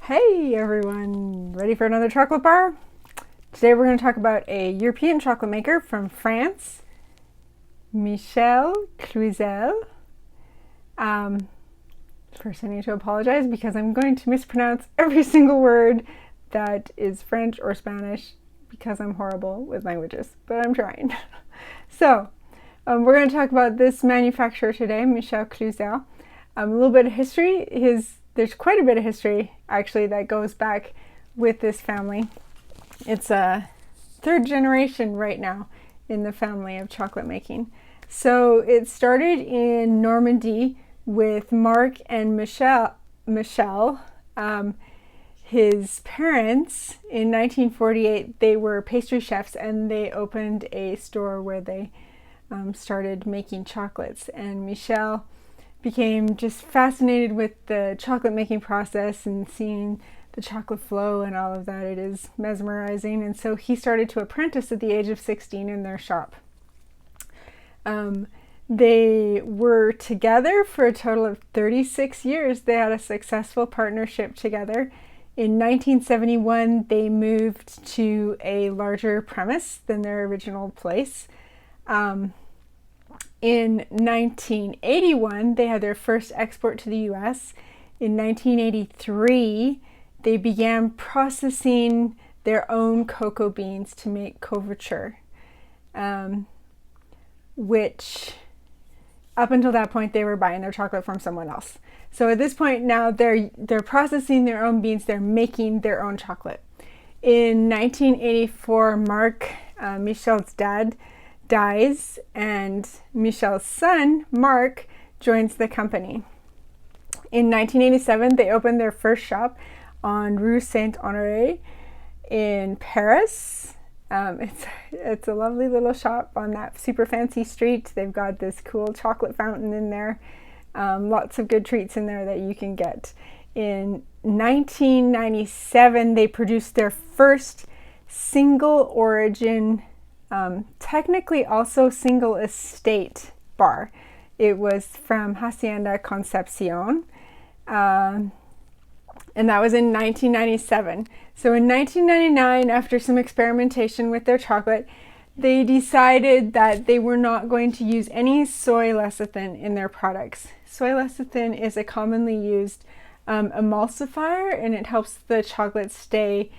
Hey everyone, ready for another chocolate bar? Today we're going to talk about a European chocolate maker from France, Michel Cluizel. First I need to apologize because I'm going to mispronounce every single word that is French or Spanish because I'm horrible with languages, but I'm trying. So, we're going to talk about this manufacturer today, Michel Cluizel. A little bit of history. There's quite a bit of history actually that goes back with this family. It's a third generation right now in the family of chocolate making. So it started in Normandy with Marc and Michel. His parents, in 1948, they were pastry chefs and they opened a store where they started making chocolates. And Michel became just fascinated with the chocolate making process and seeing the chocolate flow and all of that. It is mesmerizing. And so he started to apprentice at the age of 16 in their shop. They were together for a total of 36 years. They had a successful partnership together. In 1971, they moved to a larger premise than their original place. In 1981, they had their first export to the US. In 1983, they began processing their own cocoa beans to make couverture, which up until that point they were buying their chocolate from someone else. So at this point now they're processing their own beans, they're making their own chocolate. In 1984, Marc, Michel's dad, dies and Michel's son, Marc, joins the company. In 1987, they opened their first shop on Rue Saint-Honoré in Paris. It's a lovely little shop on that super fancy street. They've got this cool chocolate fountain in there. Lots of good treats in there that you can get. In 1997, they produced their first single origin, technically also single estate bar. It was from Hacienda Concepcion, and that was in 1997. So in 1999, after some experimentation with their chocolate, they decided that they were not going to use any soy lecithin in their products. Soy lecithin is a commonly used emulsifier, and it helps the chocolate stay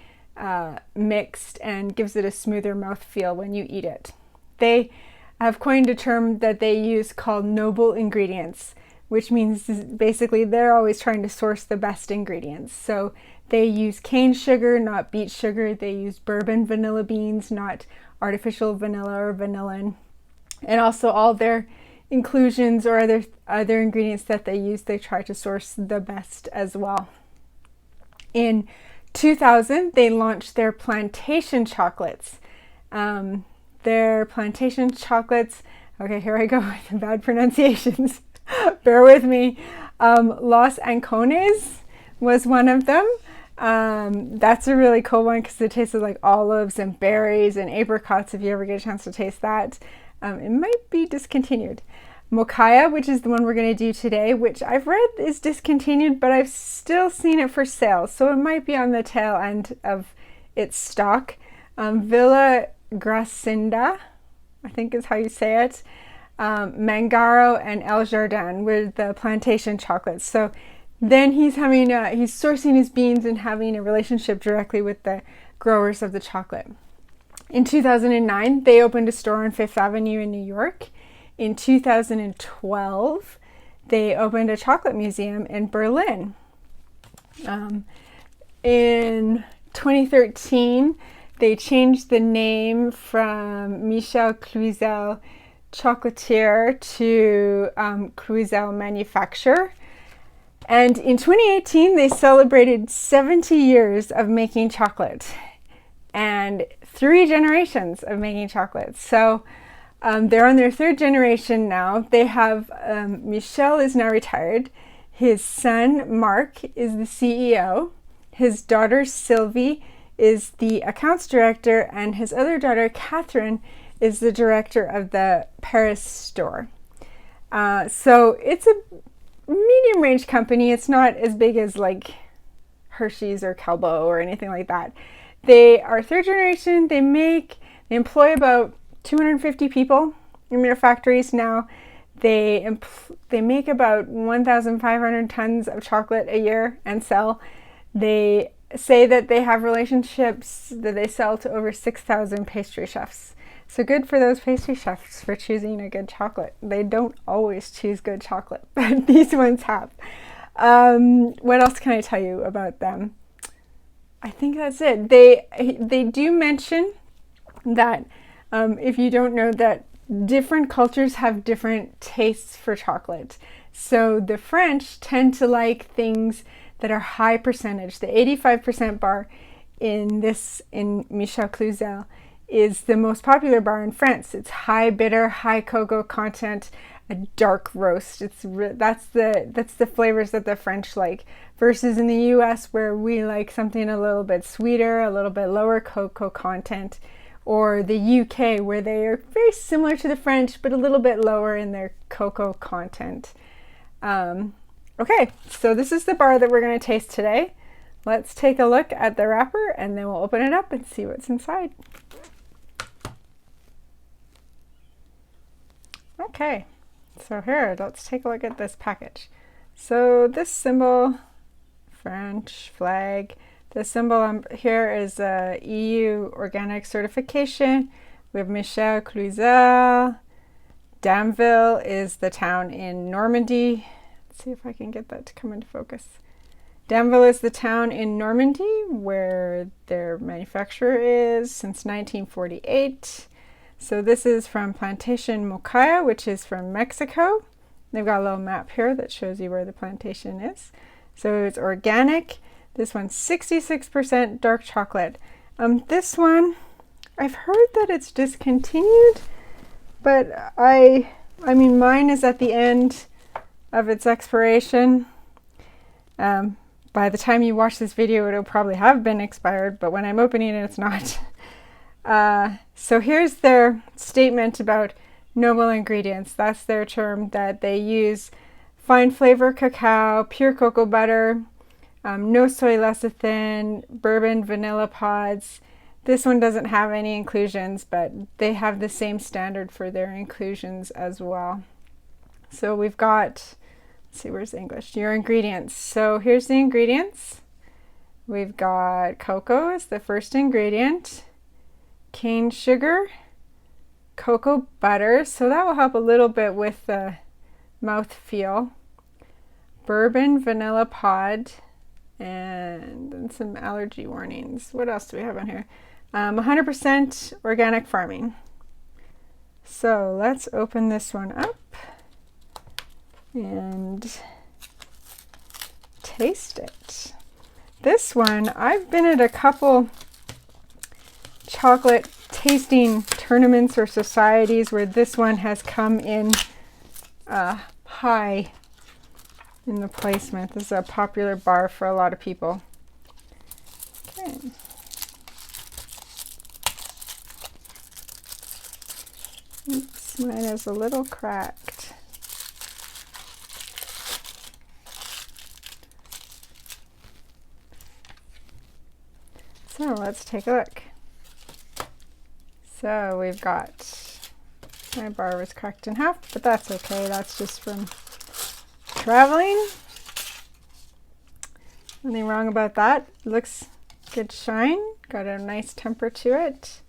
mixed and gives it a smoother mouthfeel when you eat it. They have coined a term that they use called noble ingredients, which means basically they're always trying to source the best ingredients. So they use cane sugar, not beet sugar. They use bourbon vanilla beans, not artificial vanilla or vanillin. And also all their inclusions or other ingredients that they use, they try to source the best as well. In 2000, they launched their plantation chocolates. Their plantation chocolates, okay, here I go with the bad pronunciations. Bear with me. Los Ancones was one of them. That's a really cool one because it tastes like olives and berries and apricots if you ever get a chance to taste that. It might be discontinued. Mokaya, which is the one we're going to do today, which I've read is discontinued, but I've still seen it for sale, so it might be on the tail end of its stock. Villa Gracinda, I think is how you say it. Mangaro and El Jardin were the plantation chocolates. So then he's sourcing his beans and having a relationship directly with the growers of the chocolate. In 2009, they opened a store on Fifth Avenue in New York. In 2012, they opened a chocolate museum in Berlin. In 2013, they changed the name from Michel Cluizel Chocolatier to Cluizel Manufacturer. And in 2018, they celebrated 70 years of making chocolate and 3 generations of making chocolate. So they're on their 3rd generation now. They have, Michel is now retired. His son, Marc, is the CEO. His daughter, Sylvie, is the accounts director. And his other daughter, Catherine, is the director of the Paris store. So it's a medium range company. It's not as big as like Hershey's or Calbo or anything like that. They are third generation. They employ about 250 people in their factories now. They make about 1,500 tons of chocolate a year and sell. They say that they have relationships that they sell to over 6,000 pastry chefs. So good for those pastry chefs for choosing a good chocolate. They don't always choose good chocolate, but these ones have. What else can I tell you about them? I think that's it. They do mention that if you don't know, that different cultures have different tastes for chocolate. So the French tend to like things that are high percentage. The 85% bar in Michel Cluizel is the most popular bar in France. It's high bitter, high cocoa content, a dark roast. That's the flavors that the French like, versus in the US where we like something a little bit sweeter, a little bit lower cocoa content, or the UK where they are very similar to the French but a little bit lower in their cocoa content. Okay, so this is the bar that we're going to taste today. Let's take a look at the wrapper and then we'll open it up and see what's inside. Okay, so here, let's take a look at this package. So this symbol, French flag, the symbol here is EU organic certification. We have Michel Cluizel. Damville is the town in Normandy. Let's see if I can get that to come into focus. Damville is the town in Normandy where their manufacturer is since 1948. So this is from Plantation Mokaya, which is from Mexico. They've got a little map here that shows you where the plantation is. So it's organic. This one's 66% dark chocolate. This one, I've heard that it's discontinued, but I mean, mine is at the end of its expiration. By the time you watch this video, it'll probably have been expired, but when I'm opening it, it's not. So here's their statement about noble ingredients. That's their term that they use: fine flavor cacao, pure cocoa butter, no soy lecithin, bourbon vanilla pods. This one doesn't have any inclusions, but they have the same standard for their inclusions as well. So we've got, let's see, where's the English? Your ingredients. So here's the ingredients. We've got cocoa as the first ingredient, cane sugar, cocoa butter, so that will help a little bit with the mouth feel, bourbon vanilla pod, and then some allergy warnings. What else do we have on here? 100% organic farming. So let's open this one up and taste it. This one, I've been at a couple chocolate tasting tournaments or societies where this one has come in high in the placement. This is a popular bar for a lot of people. Okay. Oops, mine is a little cracked. So let's take a look. So we've got, my bar was cracked in half, but that's okay. That's just from traveling. Nothing wrong about that. Looks good shine. Got a nice temper to it.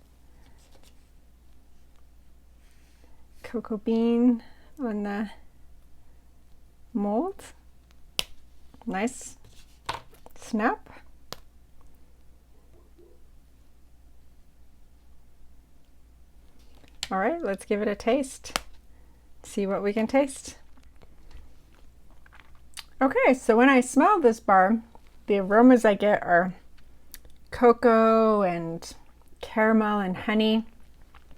Cocoa bean on the mold. Nice snap. All right, let's give it a taste. See what we can taste. Okay, so when I smell this bar, the aromas I get are cocoa and caramel and honey,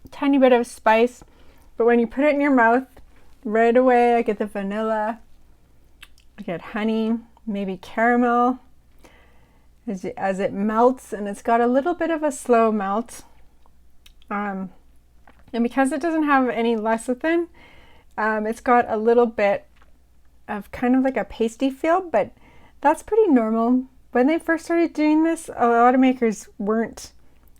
tiny bit of spice. But when you put it in your mouth, right away I get the vanilla, I get honey, maybe caramel as it melts, and it's got a little bit of a slow melt. And because it doesn't have any lecithin, it's got a little bit of kind of like a pasty feel, but that's pretty normal when they first started doing this, a lot of makers weren't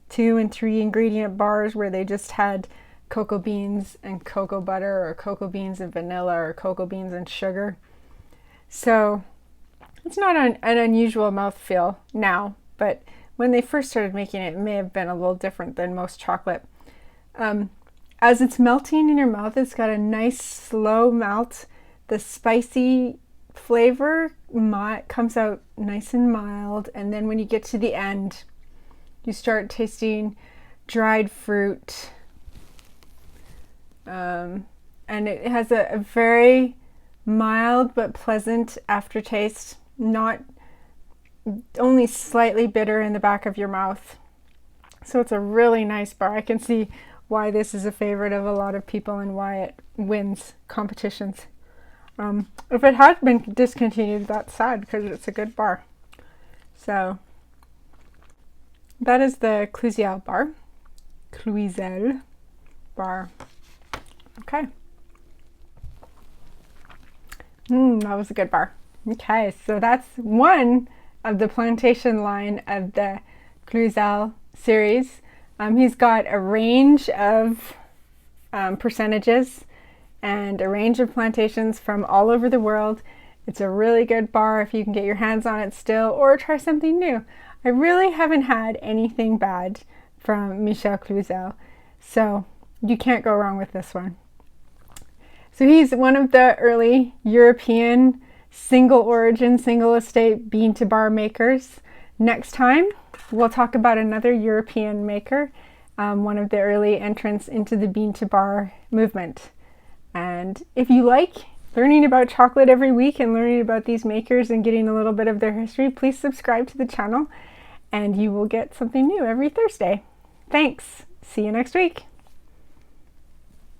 2 and 3 ingredient bars where they just had cocoa beans and cocoa butter, or cocoa beans and vanilla, or cocoa beans and sugar. So it's not an unusual mouthfeel now, but when they first started making it, it may have been a little different than most chocolate. As it's melting in your mouth, it's got a nice slow melt. The spicy flavor comes out nice and mild, and then when you get to the end, you start tasting dried fruit, and it has a very mild but pleasant aftertaste, not only slightly bitter in the back of your mouth. So it's a really nice bar. I can see why this is a favorite of a lot of people and why it wins competitions. If it had been discontinued, that's sad because it's a good bar. So that is the Cluziel bar. Cluizel bar. Okay. That was a good bar. Okay, so that's one of the Plantation line of the Cluziel series. He's got a range of percentages and a range of plantations from all over the world. It's a really good bar if you can get your hands on it still, or try something new. I really haven't had anything bad from Michel Cluizel, so you can't go wrong with this one. So he's one of the early European single origin, single estate bean to bar makers. Next time, we'll talk about another European maker, one of the early entrants into the bean to bar movement. And if you like learning about chocolate every week and learning about these makers and getting a little bit of their history, please subscribe to the channel and you will get something new every Thursday. Thanks. See you next week.